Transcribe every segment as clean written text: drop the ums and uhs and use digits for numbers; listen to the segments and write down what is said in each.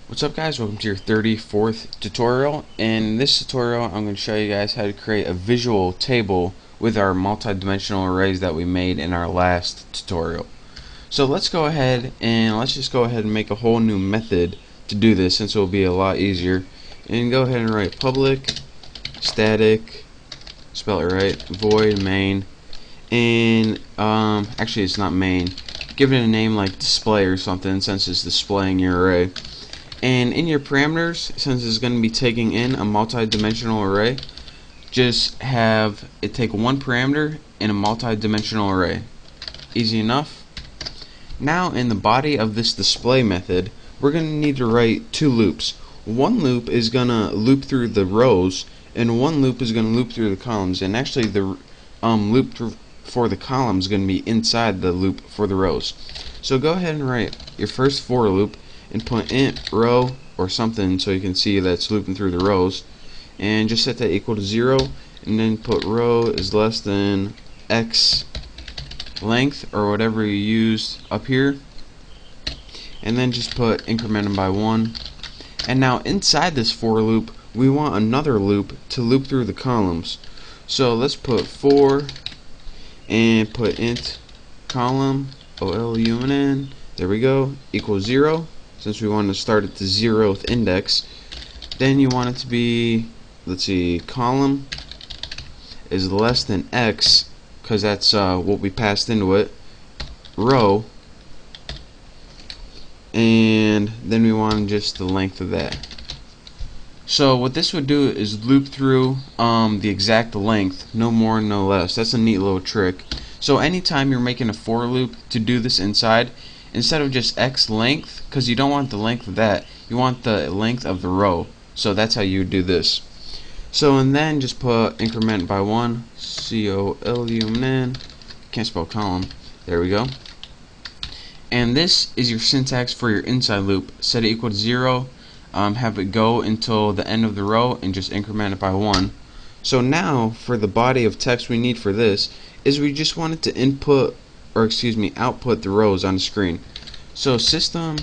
What's up guys, welcome to your 34th tutorial. In this tutorial I'm going to show you guys how to create a visual table with our multi-dimensional arrays that we made in our last tutorial. So let's go ahead and make a whole new method to do this, since it will be a lot easier. And go ahead and write public static, spell it right, void main, and actually it's not main, give it a name like display or something, since it's displaying your array. And in your parameters, since it's going to be taking in a multi-dimensional array, just have it take one parameter in a multi-dimensional array. Easy enough. Now in the body of this display method, we're going to need to write two loops. One loop is going to loop through the rows, and one loop is going to loop through the columns. And actually the loop for the columns is going to be inside the loop for the rows. So go ahead and write your first for loop and put int row or something so you can see that it's looping through the rows, and just set that equal to 0, and then put row is less than x length or whatever you used up here, and then just put increment them by 1. And now inside this for loop we want another loop to loop through the columns, so let's put for and put int column OLUMN, there we go, equals 0, since we want to start at the 0th index. Then you want it to be, let's see, column is less than x, because that's what we passed into it, row, and then we want just the length of that. So what this would do is loop through the exact length, no more no less. That's a neat little trick. So anytime you're making a for loop to do this inside, instead of just x length, because you don't want the length of that, you want the length of the row. So that's how you would do this. So and then just put increment by 1, COLUMN, can't spell column, there we go. And this is your syntax for your inside loop. Set it equal to 0, have it go until the end of the row, and just increment it by 1. So now for the body of text we need for this is we just want it to output the rows on the screen. So system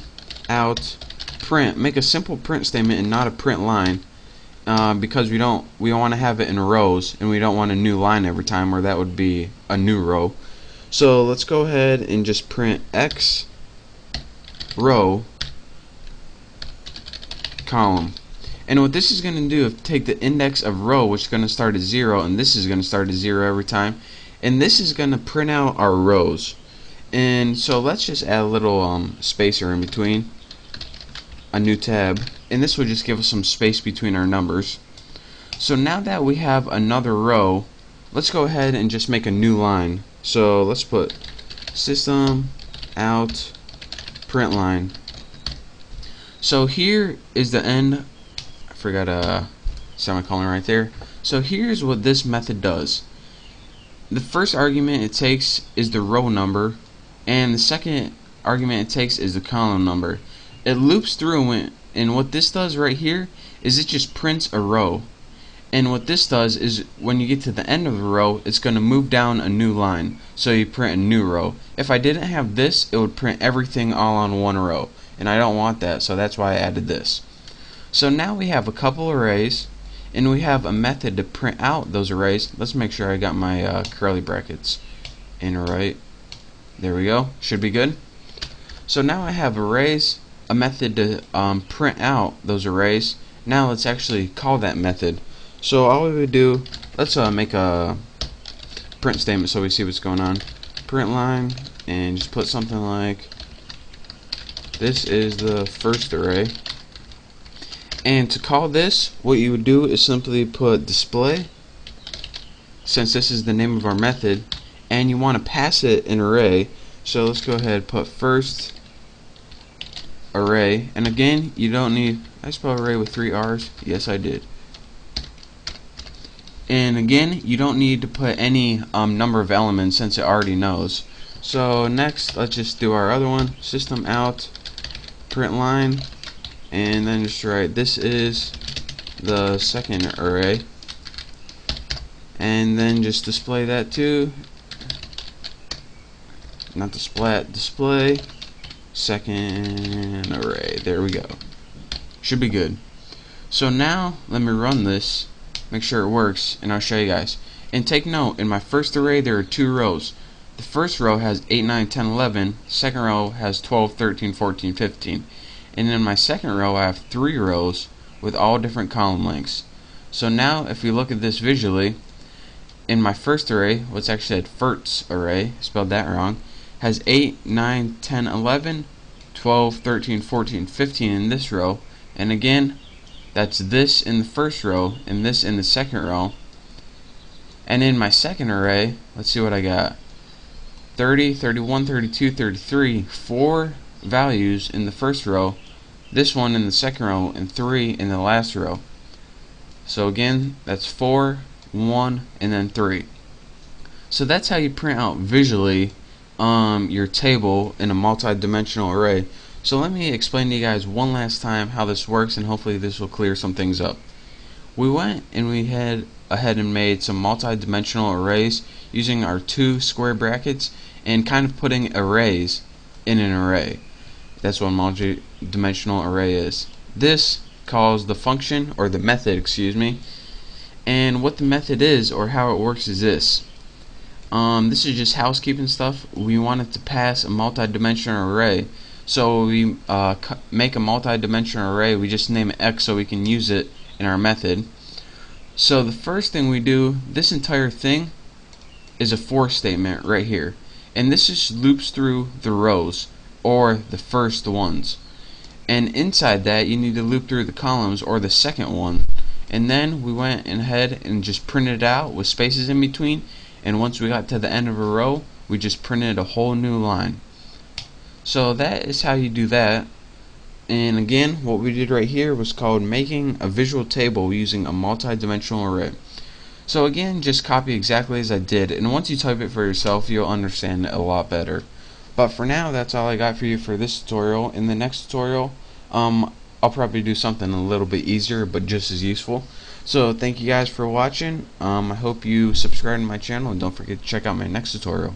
out print, make a simple print statement and not a print line, because we want to have it in rows, and we don't want a new line every time, or that would be a new row. So let's go ahead and just print x row column. And what this is going to do is take the index of row, which is going to start at 0, and this is going to start at 0 every time, and this is going to print out our rows. And so let's just add a little spacer in between, a new tab, and this will just give us some space between our numbers. So now that we have another row, let's go ahead and just make a new line. So let's put system out print line. So here is the end. I forgot a semicolon right there. So here's what this method does. The first argument it takes is the row number, and the second argument it takes is the column number. It loops through, and what this does right here is it just prints a row. And what this does is when you get to the end of the row, it's going to move down a new line, so you print a new row. If I didn't have this, it would print everything all on one row, and I don't want that, so that's why I added this. So now we have a couple arrays, and we have a method to print out those arrays. Let's make sure I got my curly brackets in right. There we go. Should be good. So now I have arrays, a method to print out those arrays. Now let's actually call that method. So all we would do, let's make a print statement so we see what's going on. Print line, and just put something like, this is the first array. And to call this, what you would do is simply put display, since this is the name of our method, and you want to pass it an array. So let's go ahead and put first array, and again, you don't need, I spelled array with 3 R's, yes I did. And again, you don't need to put any number of elements, since it already knows. So next, let's just do our other one, system out print line, and then just write this is the second array, and then just display that too, not the splat, display second array. There we go. Should be good. So now let me run this, make sure it works, and I'll show you guys. And take note, in my first array there are 2 rows. The first row has 8, 9, 10, 11. Second row has 12, 13, 14, 15. And in my second row I have 3 rows with all different column lengths. So now if we look at this visually, in my first array, what's actually at first array, spelled that wrong, has 8, 9, 10, 11, 12, 13, 14, 15 in this row. And again, that's this in the first row and this in the second row. And in my second array, let's see what I got. 30, 31, 32, 33, 4 values in the first row, this one in the second row, and 3 in the last row. So again, that's 4, 1, and then 3. So that's how you print out visually your table in a multi-dimensional array. So let me explain to you guys one last time how this works, and hopefully this will clear some things up. We went and we had ahead and made some multi-dimensional arrays using our 2 square brackets and kind of putting arrays in an array. That's what a multi-dimensional array is. This calls the function, or the method, excuse me. And what the method is, or how it works, is this. This is just housekeeping stuff. We want it to pass a multi-dimensional array. So we make a multi-dimensional array. We just name it X so we can use it in our method. So the first thing we do, this entire thing is a for statement right here, and this just loops through the rows, or the first ones, and inside that you need to loop through the columns, or the second one. And then we went ahead and just printed it out with spaces in between, and once we got to the end of a row we just printed a whole new line. So that is how you do that. And again, what we did right here was called making a visual table using a multi-dimensional array. So again, just copy exactly as I did, and once you type it for yourself you'll understand it a lot better. But for now, that's all I got for you for this tutorial. In the next tutorial, I'll probably do something a little bit easier but just as useful. So thank you guys for watching. I hope you subscribe to my channel, and don't forget to check out my next tutorial.